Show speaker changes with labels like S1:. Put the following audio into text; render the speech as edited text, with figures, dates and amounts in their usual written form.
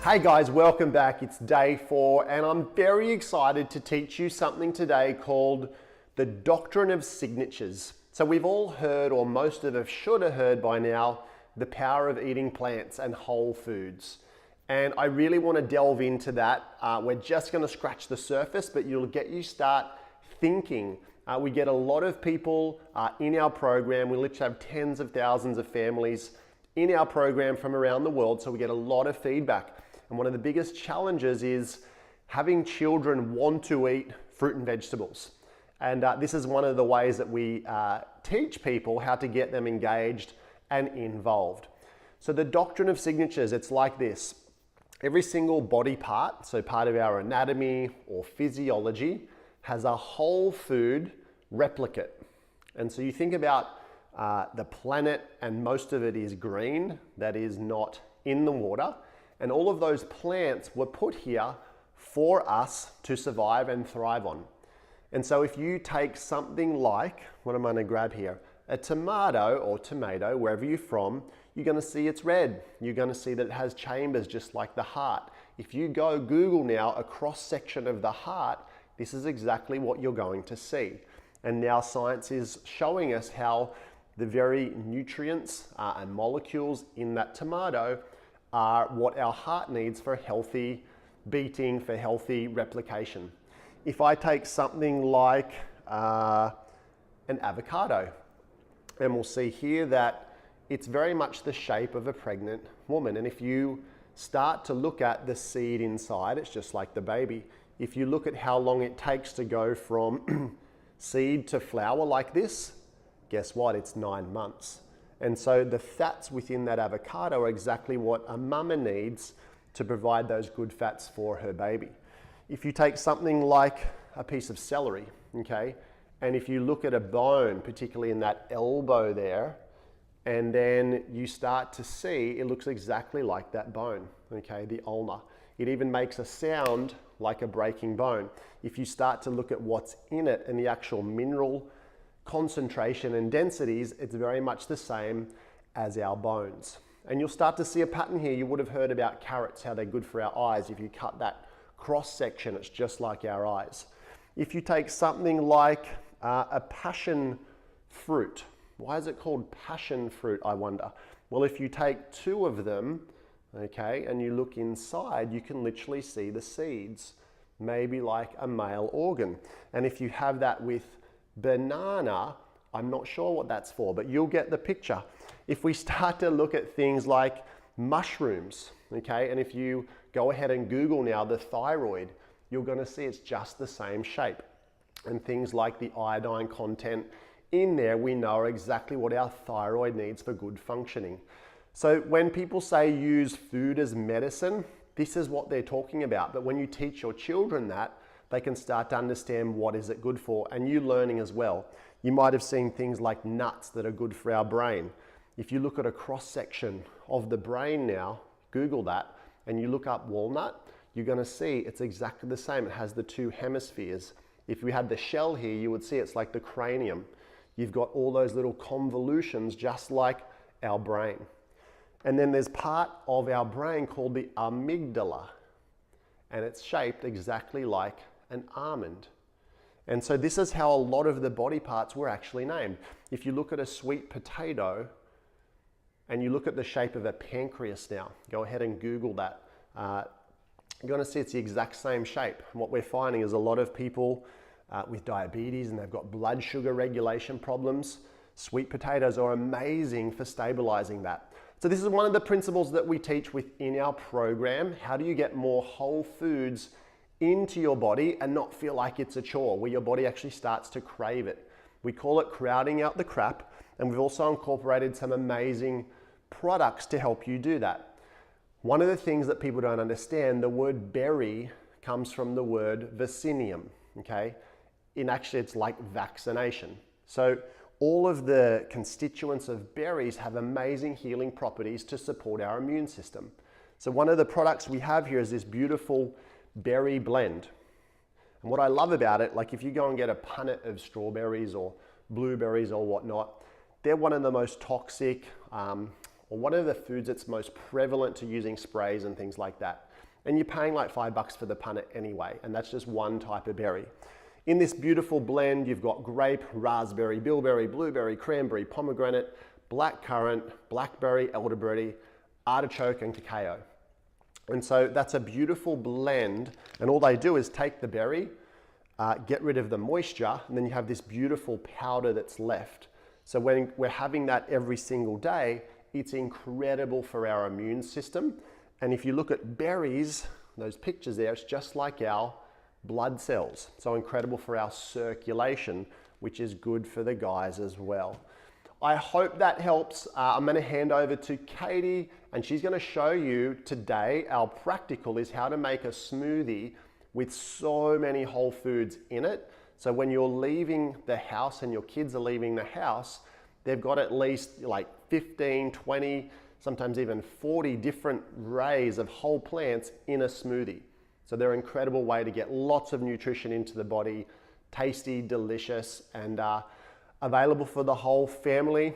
S1: Hey guys, welcome back. It's day 4 and I'm very excited to teach you something today called the doctrine of signatures. So we've all heard, or most of us should have heard by now, the power of eating plants and whole foods. And I really want to delve into that. We're just going to scratch the surface, but you'll get you start thinking. We get a lot of people in our program. We literally have tens of thousands of families in our program from around the world, so we get a lot of feedback. And one of the biggest challenges is having children want to eat fruit and vegetables. And this is one of the ways that we teach people how to get them engaged and involved. So the doctrine of signatures, it's like this. Every single body part, so part of our anatomy or physiology, has a whole food replicate. And so you think about the planet, and most of it is green, that is not in the water. And all of those plants were put here for us to survive and thrive on. And so if you take something like, what I'm going to grab here, a tomato or tomato, wherever you're from, you're going to see it's red. You're going to see that it has chambers just like the heart. If you go Google now a cross section of the heart, this is exactly what you're going to see. And now science is showing us how the very nutrients and molecules in that tomato are what our heart needs for healthy beating, for healthy replication. If I take something like an avocado, and we'll see here that it's very much the shape of a pregnant woman. And if you start to look at the seed inside, it's just like the baby. If you look at how long it takes to go from seed to flower like this, guess what? It's 9 months. And so the fats within that avocado are exactly what a mama needs to provide those good fats for her baby. If you take something like a piece of celery, okay, and if you look at a bone, particularly in that elbow there, and then you start to see it looks exactly like that bone, okay, the ulna. It even makes a sound like a breaking bone. If you start to look at what's in it and the actual mineral concentration and densities, it's very much the same as our bones. And you'll start to see a pattern here. You would have heard about carrots, how they're good for our eyes. If you cut that cross section, it's just like our eyes. If you take something like a passion fruit, why is it called passion fruit, I wonder? Well, if you take 2 of them, okay, and you look inside, you can literally see the seeds, maybe like a male organ. And if you have that with banana, I'm not sure what that's for, but you'll get the picture. If we start to look at things like mushrooms, okay, and if you go ahead and Google now the thyroid, you're going to see it's just the same shape. And things like the iodine content in there, we know exactly what our thyroid needs for good functioning. So when people say use food as medicine, this is what they're talking about. But when you teach your children that, they can start to understand what is it good for, and you learning as well. You might have seen things like nuts that are good for our brain. If you look at a cross section of the brain now, Google that, and you look up walnut, you're going to see it's exactly the same. It has the 2 hemispheres. If we had the shell here, you would see it's like the cranium. You've got all those little convolutions just like our brain. And then there's part of our brain called the amygdala, and it's shaped exactly like an almond. And so this is how a lot of the body parts were actually named. If you look at a sweet potato and you look at the shape of a pancreas now, go ahead and Google that. You're going to see it's the exact same shape. And what we're finding is a lot of people with diabetes and they've got blood sugar regulation problems. Sweet potatoes are amazing for stabilizing that. So this is one of the principles that we teach within our program. How do you get more whole foods into your body and not feel like it's a chore, where your body actually starts to crave it? We call it crowding out the crap, and we've also incorporated some amazing products to help you do that. One of the things that people don't understand, the word berry comes from the word vaccinium, okay? Actually, it's like vaccination. So all of the constituents of berries have amazing healing properties to support our immune system. So one of the products we have here is this beautiful berry blend. And what I love about it, like if you go and get a punnet of strawberries or blueberries or whatnot, they're one of the most toxic, or one of the foods that's most prevalent to using sprays and things like that. And you're paying like $5 for the punnet anyway, and that's just one type of berry. In this beautiful blend, you've got grape, raspberry, bilberry, blueberry, cranberry, pomegranate, blackcurrant, blackberry, elderberry, artichoke, and cacao. And so that's a beautiful blend, and all they do is take the berry, get rid of the moisture, and then you have this beautiful powder that's left. So when we're having that every single day, it's incredible for our immune system. And if you look at berries, those pictures there, it's just like our blood cells. So incredible for our circulation, which is good for the guys as well. I hope that helps. I'm going to hand over to Katie, and she's going to show you today, our practical is how to make a smoothie with so many whole foods in it. So when you're leaving the house and your kids are leaving the house, they've got at least like 15, 20, sometimes even 40 different rays of whole plants in a smoothie. So they're an incredible way to get lots of nutrition into the body, tasty, delicious, and available for the whole family.